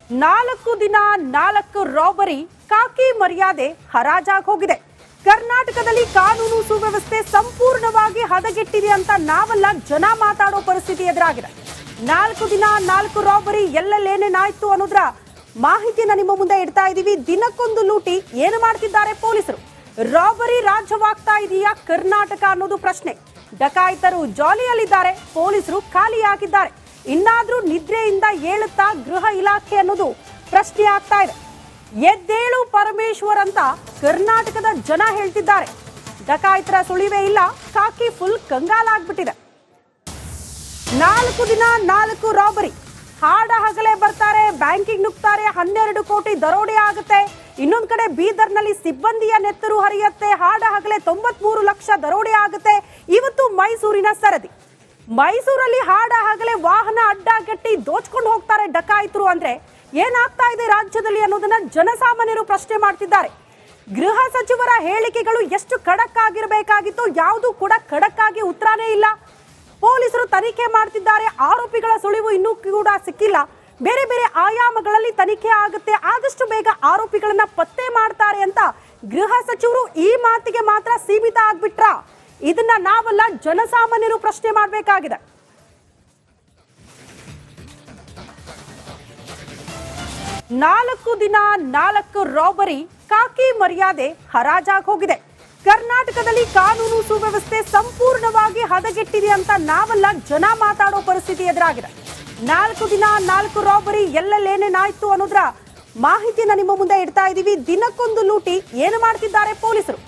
4 ದಿನ 4 ರಾಬರಿ ಕಾಕಿ ಮರ್ಯಾದೆ ಹರಾಜಾಗಿ ಹೋಗಿದೆ. ಕರ್ನಾಟಕದಲ್ಲಿ ಕಾನೂನು ಸುವ್ಯವಸ್ಥೆ ಸಂಪೂರ್ಣವಾಗಿ ಹದಗೆಟ್ಟಿದೆ ಅಂತ ನಾವೆಲ್ಲ ಜನ ಮಾತಾಡೋ ಪರಿಸ್ಥಿತಿ ಎದುರಾಗಿದೆ. 4 ದಿನ 4 ರಾಬರಿ ಎಲ್ಲೆಲ್ಲೇನೇನಾಯ್ತು ಅನ್ನೋದ್ರ ಮಾಹಿತಿಯನ್ನ ನಿಮ್ಮ ಮುಂದೆ ಇಡ್ತಾ ಇದೀವಿ. ದಿನಕ್ಕೊಂದು ಲೂಟಿ ಏನು ಮಾಡ್ತಿದ್ದಾರೆ ಪೊಲೀಸರು? ರಾಬರಿ ರಾಜ್ಯವಾಗ್ತಾ ಇದೆಯಾ ಕರ್ನಾಟಕ ಅನ್ನೋದು ಪ್ರಶ್ನೆ. ಡಕಾಯಿತರು ಜಾಲಿಯಲ್ಲಿದ್ದಾರೆ, ಪೊಲೀಸರು ಖಾಲಿಯಾಗಿದ್ದಾರೆ. ಇನ್ನಾದ್ರೂ ನಿದ್ರೆಯಿಂದ ಏಳುತ್ತಾ ಗೃಹ ಇಲಾಖೆ ಅನ್ನೋದು ಪ್ರಶ್ನೆ ಆಗ್ತಾ ಇದೆ. ಎದ್ದೇಳು ಪರಮೇಶ್ವರ್ ಅಂತ ಕರ್ನಾಟಕದ ಜನ ಹೇಳ್ತಿದ್ದಾರೆ. ಡಕಾಯಿತರ ಸುಳಿವೇ ಇಲ್ಲ, ಕಾಕಿ ಫುಲ್ ಕಂಗಾಲಾಗ್ಬಿಟ್ಟಿದೆ. 4 ದಿನ 4 ರಾಬರಿ, ಹಾಡ ಹಗಲೇ ಬರ್ತಾರೆ, ಬ್ಯಾಂಕಿಂಗ್ ನುಗ್ತಾರೆ, 12 ಕೋಟಿ ದರೋಡೆ ಆಗುತ್ತೆ. ಇನ್ನೊಂದ್ ಕಡೆ ಬೀದರ್ನಲ್ಲಿ ಸಿಬ್ಬಂದಿಯ ನೆತ್ತರು ಹರಿಯುತ್ತೆ, ಹಾಡ ಹಗಲೇ 93 ಲಕ್ಷ ದರೋಡೆ ಆಗುತ್ತೆ. ಇವತ್ತು ಮೈಸೂರಿನ ಸರದಿ. ಮೈಸೂರಲ್ಲಿ ಹಾಡ ಹಗಲೇ ವಾಹನ ಅಡ್ಡಗಟ್ಟಿ ದೋಚ್ಕೊಂಡು ಹೋಗ್ತಾರೆ ಡಕಾಯಿತರು. ಅಂದ್ರೆ ಏನಾಗ್ತಾ ಇದೆ ರಾಜ್ಯದಲ್ಲಿ ಅನ್ನೋದನ್ನ ಜನಸಾಮಾನ್ಯರು ಪ್ರಶ್ನೆ ಮಾಡ್ತಿದ್ದಾರೆ. ಗೃಹ ಸಚಿವರ ಹೇಳಿಕೆಗಳು ಎಷ್ಟು ಖಡಕ್ ಆಗಿರಬೇಕಾಗಿತ್ತು, ಯಾವುದು ಕೂಡ ಖಡಕ್ ಆಗಿ ಉತ್ತರನೇ ಇಲ್ಲ. ಪೊಲೀಸರು ತನಿಖೆ ಮಾಡ್ತಿದ್ದಾರೆ, ಆರೋಪಿಗಳ ಸುಳಿವು ಇನ್ನೂ ಕೂಡ ಸಿಕ್ಕಿಲ್ಲ. ಬೇರೆ ಬೇರೆ ಆಯಾಮಗಳಲ್ಲಿ ತನಿಖೆ ಆಗುತ್ತೆ, ಆದಷ್ಟು ಬೇಗ ಆರೋಪಿಗಳನ್ನ ಪತ್ತೆ ಮಾಡ್ತಾರೆ ಅಂತ ಗೃಹ ಸಚಿವರು ಈ ಮಾತಿಗೆ ಮಾತ್ರ ಸೀಮಿತ ಆಗ್ಬಿಟ್ರಾ? ಇದನ್ನ ನಾವೆಲ್ಲ ಜನಸಾಮಾನ್ಯರು ಪ್ರಶ್ನೆ ಮಾಡಬೇಕಾಗಿದೆ. ನಾಲ್ಕು ದಿನ 4 ರಾಬರಿ ಕಾಕಿ ಮರ್ಯಾದೆ ಹರಾಜಾಗಿ ಹೋಗಿದೆ. ಕರ್ನಾಟಕದಲ್ಲಿ ಕಾನೂನು ಸುವ್ಯವಸ್ಥೆ ಸಂಪೂರ್ಣವಾಗಿ ಹದಗೆಟ್ಟಿದೆ ಅಂತ ನಾವೆಲ್ಲ ಜನ ಮಾತಾಡೋ ಪರಿಸ್ಥಿತಿ ಎದುರಾಗಿದೆ. 4 ದಿನ 4 ರಾಬರಿ ಎಲ್ಲೆಲ್ಲೇನೇನಾಯ್ತು ಅನ್ನೋದ್ರ ಮಾಹಿತಿಯನ್ನ ನಿಮ್ಮ ಮುಂದೆ ಇಡ್ತಾ ಇದೀವಿ. ದಿನಕ್ಕೊಂದು ಲೂಟಿ ಏನು ಮಾಡ್ತಿದ್ದಾರೆ ಪೊಲೀಸರು?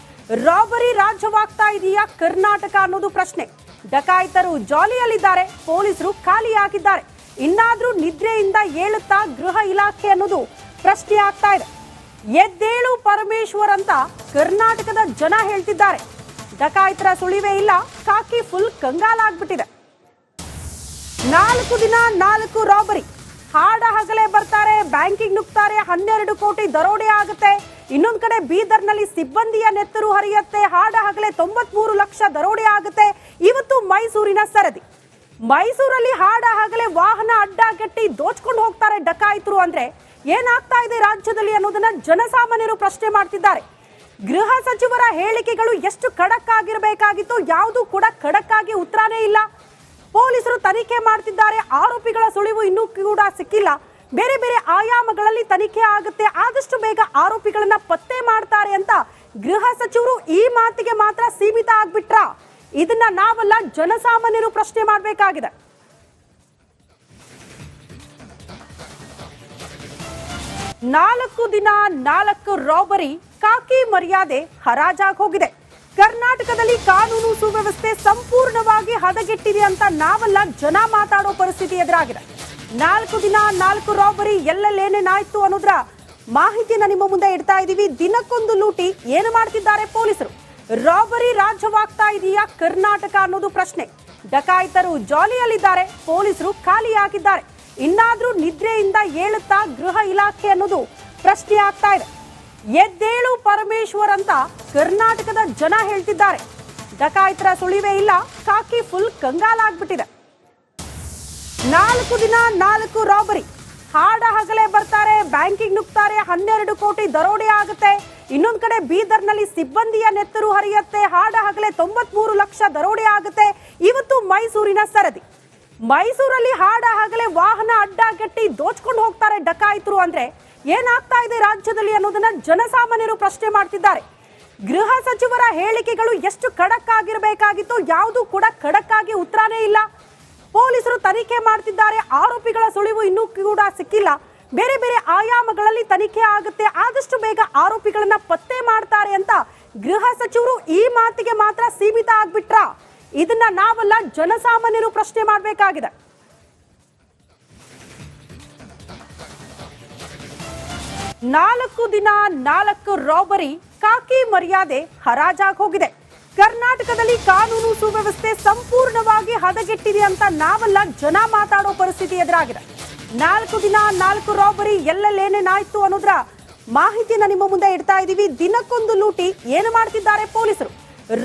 ರಾಬರಿ ರಾಜ್ಯವಾಗ್ತಾ ಇದೆಯಾ ಕರ್ನಾಟಕ ಅನ್ನೋದು ಪ್ರಶ್ನೆ. ಡಕಾಯಿತರು ಜಾಲಿಯಲ್ಲಿದ್ದಾರೆ, ಪೊಲೀಸರು ಖಾಲಿಯಾಗಿದ್ದಾರೆ. ಇನ್ನಾದ್ರೂ ನಿದ್ರೆಯಿಂದ ಏಳುತ್ತಾ ಗೃಹ ಇಲಾಖೆ ಅನ್ನೋದು ಪ್ರಶ್ನೆ ಆಗ್ತಾ ಇದೆ. ಎದ್ದೇಳು ಪರಮೇಶ್ವರ್ ಅಂತ ಕರ್ನಾಟಕದ ಜನ ಹೇಳ್ತಿದ್ದಾರೆ. ಡಕಾಯಿತರ ಸುಳಿವೇ ಇಲ್ಲ, ಕಾಕಿ ಫುಲ್ ಕಂಗಾಲಾಗ್ಬಿಟ್ಟಿದೆ. 4 ದಿನ 4 ರಾಬರಿ, ಹಾಡ ಹಗಲೇ ಬರ್ತಾರೆ, ಬ್ಯಾಂಕಿಂಗ್ ನುಗ್ತಾರೆ, 12 ಕೋಟಿ ದರೋಡೆ ಆಗುತ್ತೆ. ಇನ್ನೊಂದ್ ಕಡೆ ಬೀದರ್ನಲ್ಲಿ ಸಿಬ್ಬಂದಿಯ ನೆತ್ತರು ಹರಿಯುತ್ತೆ, ಹಾಡ ಹಗಲೇ 93 ಲಕ್ಷ ದರೋಡೆ ಆಗುತ್ತೆ. ಇವತ್ತು ಮೈಸೂರಿನ ಸರದಿ. ಮೈಸೂರಲ್ಲಿ ಹಾಡ ಹಗಲೇ ವಾಹನ ಅಡ್ಡಗಟ್ಟಿ ದೋಚ್ಕೊಂಡು ಹೋಗ್ತಾರೆ ಡಕಾಯಿತರು. ಅಂದ್ರೆ ಏನಾಗ್ತಾ ಇದೆ ರಾಜ್ಯದಲ್ಲಿ ಅನ್ನೋದನ್ನ ಜನಸಾಮಾನ್ಯರು ಪ್ರಶ್ನೆ ಮಾಡ್ತಿದ್ದಾರೆ. ಗೃಹ ಸಚಿವರ ಹೇಳಿಕೆಗಳು ಎಷ್ಟು ಖಡಕ್ ಆಗಿರಬೇಕಾಗಿತ್ತು, ಯಾವುದು ಕೂಡ ಖಡಕ್ ಆಗಿ ಉತ್ತರನೇ ಇಲ್ಲ. ಪೊಲೀಸರು ತನಿಖೆ ಮಾಡ್ತಿದ್ದಾರೆ, ಆರೋಪಿಗಳ ಸುಳಿವು ಇನ್ನೂ ಕೂಡ ಸಿಕ್ಕಿಲ್ಲ. ಬೇರೆ ಬೇರೆ ಆಯಾಮಗಳಲ್ಲಿ ತನಿಖೆ ಆಗುತ್ತೆ, ಆದಷ್ಟು ಬೇಗ ಆರೋಪಿಗಳನ್ನ ಪತ್ತೆ ಮಾಡ್ತಾರೆ ಅಂತ ಗೃಹ ಸಚಿವರು ಈ ಮಾತಿಗೆ ಮಾತ್ರ ಸೀಮಿತ ಆಗ್ಬಿಟ್ರಾ? ಇದನ್ನ ನಾವೆಲ್ಲ ಜನಸಾಮಾನ್ಯರು ಪ್ರಶ್ನೆ ಮಾಡಬೇಕಾಗಿದೆ. ನಾಲ್ಕು ದಿನ 4 ರಾಬರಿ ಕಾಕಿ ಮರ್ಯಾದೆ ಹರಾಜಾಗಿ ಹೋಗಿದೆ. ಕರ್ನಾಟಕದಲ್ಲಿ ಕಾನೂನು ಸುವ್ಯವಸ್ಥೆ ಸಂಪೂರ್ಣವಾಗಿ ಹದಗೆಟ್ಟಿದೆ ಅಂತ ನಾವೆಲ್ಲ ಜನ ಮಾತಾಡೋ ಪರಿಸ್ಥಿತಿ ಎದುರಾಗಿದೆ. 4 ದಿನ 4 ರಾಬರಿ ಎಲ್ಲೆಲ್ಲೇನೇನಾಯ್ತು ಅನ್ನೋದ್ರ ಮಾಹಿತಿಯನ್ನ ನಿಮ್ಮ ಮುಂದೆ ಇಡ್ತಾ ಇದೀವಿ. ದಿನಕ್ಕೊಂದು ಲೂಟಿ ಏನು ಮಾಡ್ತಿದ್ದಾರೆ ಪೊಲೀಸರು? ರಾಬರಿ ರಾಜ್ಯವಾಗ್ತಾ ಇದೆಯಾ ಕರ್ನಾಟಕ ಅನ್ನೋದು ಪ್ರಶ್ನೆ. ಡಕಾಯಿತರು ಜಾಲಿಯಲ್ಲಿದ್ದಾರೆ, ಪೊಲೀಸರು ಖಾಲಿಯಾಗಿದ್ದಾರೆ. ಇನ್ನಾದ್ರೂ ನಿದ್ರೆಯಿಂದ ಏಳುತ್ತಾ ಗೃಹ ಇಲಾಖೆ ಅನ್ನೋದು ಪ್ರಶ್ನೆ ಆಗ್ತಾ ಇದೆ. ಎದ್ದೇಳು ಪರಮೇಶ್ವರ್ ಅಂತ ಕರ್ನಾಟಕದ ಜನ ಹೇಳ್ತಿದ್ದಾರೆ. ಡಕಾಯಿತರ ಸುಳಿವೇ ಇಲ್ಲ, ಕಾಕಿ ಫುಲ್ ಕಂಗಾಲಾಗ್ಬಿಟ್ಟಿದೆ. 4 ದಿನ 4 ರಾಬರಿ, ಹಾಡ ಹಗಲೇ ಬರ್ತಾರೆ, ಬ್ಯಾಂಕಿಂಗ್ ನುಗ್ತಾರೆ, 12 ಕೋಟಿ ದರೋಡೆ ಆಗುತ್ತೆ. ಇನ್ನೊಂದ್ ಕಡೆ ಬೀದರ್ನಲ್ಲಿ ಸಿಬ್ಬಂದಿಯ ನೆತ್ತರು ಹರಿಯುತ್ತೆ, ಹಾಡ ಹಗಲೇ 93 ಲಕ್ಷ ದರೋಡೆ ಆಗುತ್ತೆ. ಇವತ್ತು ಮೈಸೂರಿನ ಸರದಿ. ಮೈಸೂರಲ್ಲಿ ಹಾಡ ಹಗಲೇ ವಾಹನ ಅಡ್ಡಗಟ್ಟಿ ದೋಚ್ಕೊಂಡು ಹೋಗ್ತಾರೆ ಡಕಾಯಿತರು. ಅಂದ್ರೆ ಏನಾಗ್ತಾ ಇದೆ ರಾಜ್ಯದಲ್ಲಿ ಅನ್ನೋದನ್ನ ಜನಸಾಮಾನ್ಯರು ಪ್ರಶ್ನೆ ಮಾಡ್ತಿದ್ದಾರೆ. ಗೃಹ ಸಚಿವರ ಹೇಳಿಕೆಗಳು ಎಷ್ಟು ಖಡಕ್ ಆಗಿರಬೇಕಾಗಿತ್ತು, ಯಾವುದು ಕೂಡ ಖಡಕ್ ಆಗಿ ಉತ್ತರನೇ ಇಲ್ಲ. ಪೊಲೀಸರು ತನಿಖೆ ಮಾಡ್ತಿದ್ದಾರೆ, ಆರೋಪಿಗಳ ಸುಳಿವು ಇನ್ನೂ ಕೂಡ ಸಿಕ್ಕಿಲ್ಲ. ಬೇರೆ ಬೇರೆ ಆಯಾಮಗಳಲ್ಲಿ ತನಿಖೆ ಆಗುತ್ತೆ, ಆದಷ್ಟು ಬೇಗ ಆರೋಪಿಗಳನ್ನ ಪತ್ತೆ ಮಾಡ್ತಾರೆ ಅಂತ ಗೃಹ ಸಚಿವರು ಈ ಮಾತಿಗೆ ಮಾತ್ರ ಸೀಮಿತ ಆಗ್ಬಿಟ್ರಾ? ಇದನ್ನ ನಾವೆಲ್ಲ ಜನಸಾಮಾನ್ಯರು ಪ್ರಶ್ನೆ ಮಾಡಬೇಕಾಗಿದೆ. ನಾಲ್ಕು ದಿನ 4 ರಾಬರಿ ಕಾಕಿ ಮರ್ಯಾದೆ ಹರಾಜಾಗಿ ಹೋಗಿದೆ. ಕರ್ನಾಟಕದಲ್ಲಿ ಕಾನೂನು ಸುವ್ಯವಸ್ಥೆ ಸಂಪೂರ್ಣವಾಗಿ ಹದಗೆಟ್ಟಿದೆ ಅಂತ ನಾವೆಲ್ಲ ಜನ ಮಾತಾಡೋ ಪರಿಸ್ಥಿತಿ ಎದುರಾಗಿದೆ. 4 ದಿನ 4 ರಾಬರಿ ಎಲ್ಲೆಲ್ಲೇನೇನಾಯ್ತು ಅನ್ನೋದ್ರ ಮಾಹಿತಿಯನ್ನ ನಿಮ್ಮ ಮುಂದೆ ಇಡ್ತಾ ಇದೀವಿ. ದಿನಕ್ಕೊಂದು ಲೂಟಿ ಏನು ಮಾಡ್ತಿದ್ದಾರೆ ಪೊಲೀಸರು?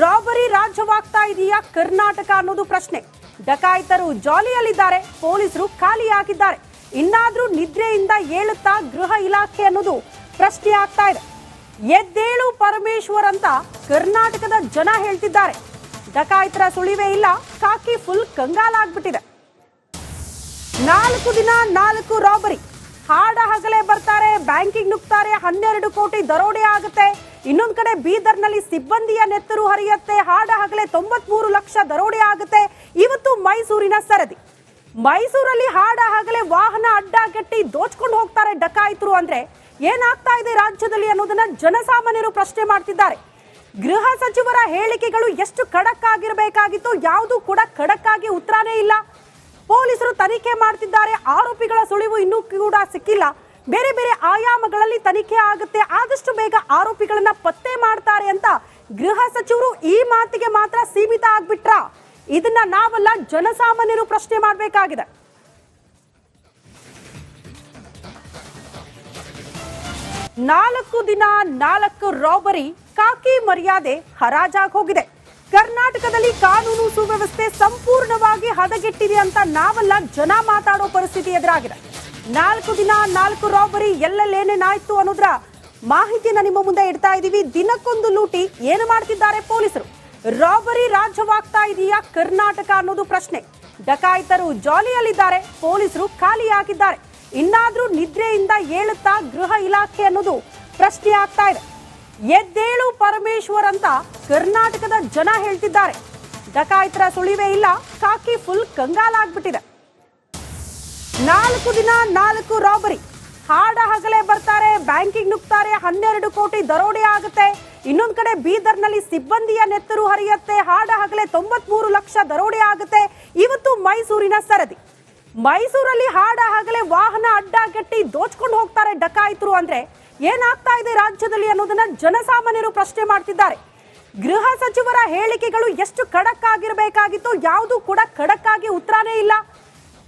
ರಾಬರಿ ರಾಜ್ಯವಾಗ್ತಾ ಇದೆಯಾ ಕರ್ನಾಟಕ ಅನ್ನೋದು ಪ್ರಶ್ನೆ. ಡಕಾಯಿತರು ಜಾಲಿಯಲ್ಲಿದ್ದಾರೆ, ಪೊಲೀಸರು ಖಾಲಿಯಾಗಿದ್ದಾರೆ. ಇನ್ನಾದ್ರೂ ನಿದ್ರೆಯಿಂದ ಏಳುತ್ತಾ ಗೃಹ ಇಲಾಖೆ ಅನ್ನೋದು ಪ್ರಶ್ನೆ ಆಗ್ತಾ ಇದೆ. ಎದ್ದೇಳು ಪರಮೇಶ್ವರ್ ಅಂತ ಕರ್ನಾಟಕದ ಜನ ಹೇಳ್ತಿದ್ದಾರೆ. ಡಕಾಯಿತರ ಸುಳಿವೇ ಇಲ್ಲ, ಕಾಕಿ ಫುಲ್ ಕಂಗಾಲಾಗ್ಬಿಟ್ಟಿದೆ. 4 ದಿನ 4 ರಾಬರಿ, ಹಾಡ ಹಗಲೇ ಬರ್ತಾರೆ, ಬ್ಯಾಂಕಿಂಗ್ ನುಗ್ತಾರೆ, 12 ಕೋಟಿ ದರೋಡೆ ಆಗುತ್ತೆ. ಇನ್ನೊಂದ್ ಕಡೆ ಬೀದರ್ನಲ್ಲಿ ಸಿಬ್ಬಂದಿಯ ನೆತ್ತರು ಹರಿಯುತ್ತೆ, ಹಾಡ ಹಗಲೇ 93 ಲಕ್ಷ ದರೋಡೆ ಆಗುತ್ತೆ. ಇವತ್ತು ಮೈಸೂರಿನ ಸರದಿ. ಮೈಸೂರಲ್ಲಿ ಹಾಡ ಹಗಲೇ ವಾಹನ ಅಡ್ಡಗಟ್ಟಿ ದೋಚ್ಕೊಂಡು ಹೋಗ್ತಾರೆ ಡಕಾಯಿತರು. ಅಂದ್ರೆ ಏನಾಗ್ತಾ ಇದೆ ರಾಜ್ಯದಲ್ಲಿ ಅನ್ನೋದನ್ನ ಜನಸಾಮಾನ್ಯರು ಪ್ರಶ್ನೆ ಮಾಡ್ತಿದ್ದಾರೆ. ಗೃಹ ಸಚಿವರ ಹೇಳಿಕೆಗಳು ಎಷ್ಟು ಖಡಕ್ ಆಗಿರಬೇಕಾಗಿತ್ತು, ಯಾವುದು ಕೂಡ ಖಡಕ್ ಆಗಿ ಉತ್ತರನೇ ಇಲ್ಲ. ಪೊಲೀಸರು ತನಿಖೆ ಮಾಡ್ತಿದ್ದಾರೆ, ಆರೋಪಿಗಳ ಸುಳಿವು ಇನ್ನೂ ಕೂಡ ಸಿಕ್ಕಿಲ್ಲ. ಬೇರೆ ಬೇರೆ ಆಯಾಮಗಳಲ್ಲಿ ತನಿಖೆ ಆಗುತ್ತೆ, ಆದಷ್ಟು ಬೇಗ ಆರೋಪಿಗಳನ್ನ ಪತ್ತೆ ಮಾಡ್ತಾರೆ ಅಂತ ಗೃಹ ಸಚಿವರು ಈ ಮಾತಿಗೆ ಮಾತ್ರ ಸೀಮಿತ ಆಗ್ಬಿಟ್ರಾ? ಇದನ್ನ ನಾವೆಲ್ಲ ಜನಸಾಮಾನ್ಯರು ಪ್ರಶ್ನೆ ಮಾಡಬೇಕಾಗಿದೆ. ನಾಲ್ಕು ದಿನ 4 ರಾಬರಿ, ಕಾಕಿ ಮರ್ಯಾದೆ ಹರಾಜಾಗಿ ಹೋಗಿದೆ. ಕರ್ನಾಟಕದಲ್ಲಿ ಕಾನೂನು ಸುವ್ಯವಸ್ಥೆ ಸಂಪೂರ್ಣವಾಗಿ ಹದಗೆಟ್ಟಿದೆ ಅಂತ ನಾವೆಲ್ಲ ಜನ ಮಾತಾಡೋ ಪರಿಸ್ಥಿತಿ ಎದುರಾಗಿದೆ. 4 ದಿನ 4 ರಾಬರಿ, ಎಲ್ಲೆಲ್ಲೇನೇನಾಯ್ತು ಅನ್ನೋದ್ರ ಮಾಹಿತಿಯನ್ನ ನಿಮ್ಮ ಮುಂದೆ ಇಡ್ತಾ ಇದೀವಿ. ದಿನಕ್ಕೊಂದು ಲೂಟಿ, ಏನು ಮಾಡ್ತಿದ್ದಾರೆ ಪೊಲೀಸರು? ರಾಬರಿ ರಾಜ್ಯವಾಗ್ತಾ ಇದೆಯಾ ಕರ್ನಾಟಕ ಅನ್ನೋದು ಪ್ರಶ್ನೆ. ಡಕಾಯಿತರು ಜಾಲಿಯಲ್ಲಿದ್ದಾರೆ, ಪೊಲೀಸರು ಖಾಲಿಯಾಗಿದ್ದಾರೆ. ಇನ್ನಾದ್ರೂ ನಿದ್ರೆಯಿಂದ ಏಳುತ್ತಾ ಗೃಹ ಇಲಾಖೆ ಅನ್ನೋದು ಪ್ರಶ್ನೆ ಆಗ್ತಾ ಇದೆ. ಎದ್ದೇಳು ಪರಮೇಶ್ವರ್ ಅಂತ ಕರ್ನಾಟಕದ ಜನ ಹೇಳ್ತಿದ್ದಾರೆ. ಡಕಾಯಿತರ ಸುಳಿವೇ ಇಲ್ಲ, ಕಾಕಿ ಫುಲ್ ಕಂಗಾಲಾಗ್ಬಿಟ್ಟಿದೆ. 4 ದಿನ 4 ರಾಬರಿ, ಹಾಡ ಹಗಲೇ ಬರ್ತಾರೆ, ಬ್ಯಾಂಕಿಂಗ್ ನುಗ್ತಾರೆ, 12 ಕೋಟಿ ದರೋಡೆ ಆಗುತ್ತೆ. ಇನ್ನೊಂದ್ ಕಡೆ ಬೀದರ್ನಲ್ಲಿ ಸಿಬ್ಬಂದಿಯ ನೆತ್ತರು ಹರಿಯುತ್ತೆ, ಹಾಡ ಹಗಲೇ 93 ಲಕ್ಷ ದರೋಡೆ ಆಗುತ್ತೆ. ಇವತ್ತು ಮೈಸೂರಿನ ಸರದಿ. ಮೈಸೂರಲ್ಲಿ ಹಾಡ ಹಗಲೇ ವಾಹನ ಅಡ್ಡಗಟ್ಟಿ ದೋಚ್ಕೊಂಡು ಹೋಗ್ತಾರೆ ಡಕಾಯಿತರು. ಅಂದ್ರೆ ಏನಾಗ್ತಾ ಇದೆ ರಾಜ್ಯದಲ್ಲಿ ಅನ್ನೋದನ್ನ ಜನಸಾಮಾನ್ಯರು ಪ್ರಶ್ನೆ ಮಾಡ್ತಿದ್ದಾರೆ. ಗೃಹ ಸಚಿವರ ಹೇಳಿಕೆಗಳು ಎಷ್ಟು ಖಡಕ್ ಆಗಿರಬೇಕಾಗಿತ್ತು, ಯಾವುದು ಕೂಡ ಖಡಕ್ ಆಗಿ ಉತ್ತರನೇ ಇಲ್ಲ.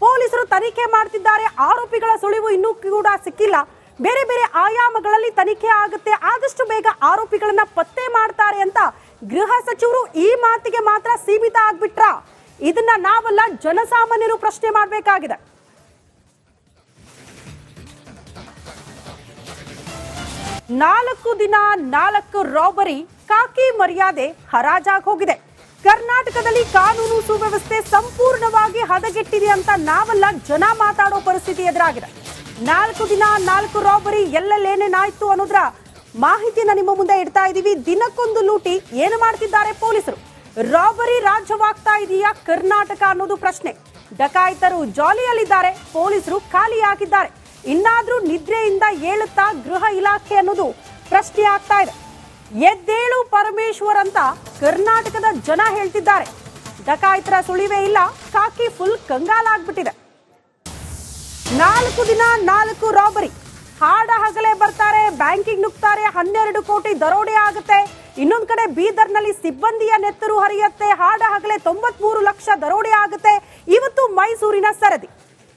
ಪೊಲೀಸರು ತನಿಖೆ ಮಾಡ್ತಿದ್ದಾರೆ, ಆರೋಪಿಗಳ ಸುಳಿವು ಇನ್ನೂ ಕೂಡ ಸಿಕ್ಕಿಲ್ಲ. ಬೇರೆ ಬೇರೆ ಆಯಾಮಗಳಲ್ಲಿ ತನಿಖೆ ಆಗುತ್ತೆ, ಆದಷ್ಟು ಬೇಗ ಆರೋಪಿಗಳನ್ನ ಪತ್ತೆ ಮಾಡ್ತಾರೆ ಅಂತ ಗೃಹ ಸಚಿವರು ಈ ಮಾತಿಗೆ ಮಾತ್ರ ಸೀಮಿತ ಆಗ್ಬಿಟ್ರಾ? ಇದನ್ನ ನಾವೆಲ್ಲ ಜನಸಾಮಾನ್ಯರು ಪ್ರಶ್ನೆ ಮಾಡಬೇಕಾಗಿದೆ. ನಾಲ್ಕು ದಿನ 4 ರಾಬರಿ, ಕಾಕಿ ಮರ್ಯಾದೆ ಹರಾಜಾಗಿ ಹೋಗಿದೆ. ಕರ್ನಾಟಕದಲ್ಲಿ ಕಾನೂನು ಸುವ್ಯವಸ್ಥೆ ಸಂಪೂರ್ಣವಾಗಿ ಹದಗೆಟ್ಟಿದೆ ಅಂತ ನಾವೆಲ್ಲ ಜನ ಮಾತಾಡೋ ಪರಿಸ್ಥಿತಿ ಎದುರಾಗಿದೆ. 4 ದಿನ 4 ರಾಬರಿ, ಎಲ್ಲೆಲ್ಲೇನೇನಾಯ್ತು ಅನ್ನೋದ್ರ ಮಾಹಿತಿಯನ್ನ ನಿಮ್ಮ ಮುಂದೆ ಇಡ್ತಾ ಇದೀವಿ. ದಿನಕ್ಕೊಂದು ಲೂಟಿ, ಏನು ಮಾಡ್ತಿದ್ದಾರೆ ಪೊಲೀಸರು? ರಾಬರಿ ರಾಜ್ಯವಾಗ್ತಾ ಇದೆಯಾ ಕರ್ನಾಟಕ ಅನ್ನೋದು ಪ್ರಶ್ನೆ. ಡಕಾಯಿತರು ಜಾಲಿಯಲ್ಲಿದ್ದಾರೆ, ಪೊಲೀಸರು ಖಾಲಿಯಾಗಿದ್ದಾರೆ. ಇನ್ನಾದ್ರೂ ನಿದ್ರೆಯಿಂದ ಏಳುತ್ತಾ ಗೃಹ ಇಲಾಖೆ ಅನ್ನೋದು ಪ್ರಶ್ನೆ ಆಗ್ತಾ ಇದೆ. ಎದ್ದೇಳು ಪರಮೇಶ್ವರ್ ಅಂತ ಕರ್ನಾಟಕದ ಜನ ಹೇಳ್ತಿದ್ದಾರೆ. ಡಕಾಯಿತರ ಸುಳಿವೇ ಇಲ್ಲ, ಕಾಕಿ ಫುಲ್ ಕಂಗಾಲಾಗ್ಬಿಟ್ಟಿದೆ. 4 ದಿನ 4 ರಾಬರಿ, ಹಾಡ ಹಗಲೇ ಬರ್ತಾರೆ, ಬ್ಯಾಂಕಿಂಗ್ ನುಗ್ತಾರೆ, 12 ಕೋಟಿ ದರೋಡೆ ಆಗುತ್ತೆ. ಇನ್ನೊಂದ್ ಕಡೆ ಬೀದರ್ನಲ್ಲಿ ಸಿಬ್ಬಂದಿಯ ನೆತ್ತರು ಹರಿಯುತ್ತೆ, ಹಾಡ ಹಗಲೇ 93 ಲಕ್ಷ ದರೋಡೆ ಆಗುತ್ತೆ. ಇವತ್ತು ಮೈಸೂರಿನ ಸರದಿ.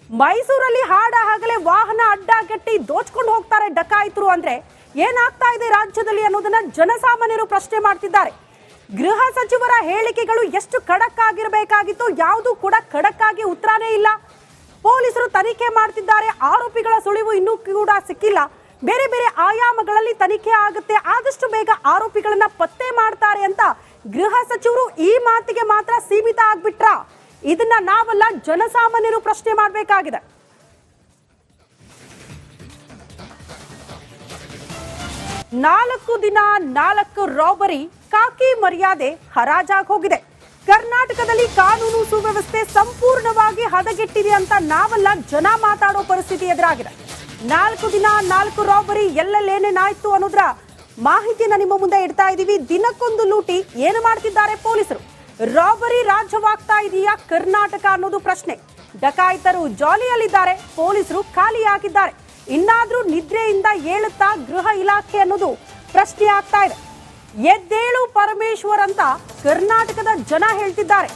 ಮೈಸೂರಲ್ಲಿ ಹಾಡ ಹಗಲೇ ವಾಹನ ಅಡ್ಡಗಟ್ಟಿ ದೋಚ್ಕೊಂಡು ಹೋಗ್ತಾರೆ ಡಕಾಯಿತರು. ಅಂದ್ರೆ ಏನಾಗ್ತಾ ಇದೆ ರಾಜ್ಯದಲ್ಲಿ ಅನ್ನೋದನ್ನ ಜನಸಾಮಾನ್ಯರು ಪ್ರಶ್ನೆ ಮಾಡ್ತಿದ್ದಾರೆ. ಗೃಹ ಸಚಿವರ ಹೇಳಿಕೆಗಳು ಎಷ್ಟು ಖಡಕ್ ಆಗಿರಬೇಕಾಗಿತ್ತು, ಯಾವುದು ಕೂಡ ಖಡಕ್ ಆಗಿ ಉತ್ತರನೇ ಇಲ್ಲ. ಪೊಲೀಸರು ತನಿಖೆ ಮಾಡ್ತಿದ್ದಾರೆ, ಆರೋಪಿಗಳ ಸುಳಿವು ಇನ್ನೂ ಕೂಡ ಸಿಕ್ಕಿಲ್ಲ. ಬೇರೆ ಬೇರೆ ಆಯಾಮಗಳಲ್ಲಿ ತನಿಖೆ ಆಗುತ್ತೆ, ಆದಷ್ಟು ಬೇಗ ಆರೋಪಿಗಳನ್ನ ಪತ್ತೆ ಮಾಡ್ತಾರೆ ಅಂತ ಗೃಹ ಸಚಿವರು ಈ ಮಾತಿಗೆ ಮಾತ್ರ ಸೀಮಿತ ಆಗ್ಬಿಟ್ರಾ? ಇದನ್ನ ನಾವೆಲ್ಲ ಜನಸಾಮಾನ್ಯರು ಪ್ರಶ್ನೆ ಮಾಡಬೇಕಾಗಿದೆ. ನಾಲ್ಕು ದಿನ 4 ರಾಬರಿ, ಕಾಕಿ ಮರ್ಯಾದೆ ಹರಾಜಾಗಿ ಹೋಗಿದೆ. ಕರ್ನಾಟಕದಲ್ಲಿ ಕಾನೂನು ಸುವ್ಯವಸ್ಥೆ ಸಂಪೂರ್ಣವಾಗಿ ಹದಗೆಟ್ಟಿದೆ ಅಂತ ನಾವೆಲ್ಲ ಜನ ಮಾತಾಡೋ ಪರಿಸ್ಥಿತಿ ಎದುರಾಗಿದೆ. 4 ದಿನ 4 ರಾಬರಿ, ಎಲ್ಲೆಲ್ಲೇನೇನಾಯ್ತು ಅನ್ನೋದ್ರ ಮಾಹಿತಿಯನ್ನ ನಿಮ್ಮ ಮುಂದೆ ಇಡ್ತಾ ಇದೀವಿ. ದಿನಕ್ಕೊಂದು ಲೂಟಿ, ಏನು ಮಾಡ್ತಿದ್ದಾರೆ ಪೊಲೀಸರು? ರಾಬರಿ ರಾಜ್ಯವಾಗ್ತಾ ಇದೆಯಾ ಕರ್ನಾಟಕ ಅನ್ನೋದು ಪ್ರಶ್ನೆ. ಡಕಾಯಿತರು ಜಾಲಿಯಲ್ಲಿದ್ದಾರೆ, ಪೊಲೀಸರು ಖಾಲಿಯಾಗಿದ್ದಾರೆ. ಇನ್ನಾದ್ರೂ ನಿದ್ರೆಯಿಂದ ಏಳುತ್ತಾ ಗೃಹ ಇಲಾಖೆ ಅನ್ನೋದು ಪ್ರಶ್ನೆ ಆಗ್ತಾ ಇದೆ. ಎದ್ದೇಳು ಪರಮೇಶ್ವರ್ ಅಂತ ಕರ್ನಾಟಕದ ಜನ ಹೇಳ್ತಿದ್ದಾರೆ.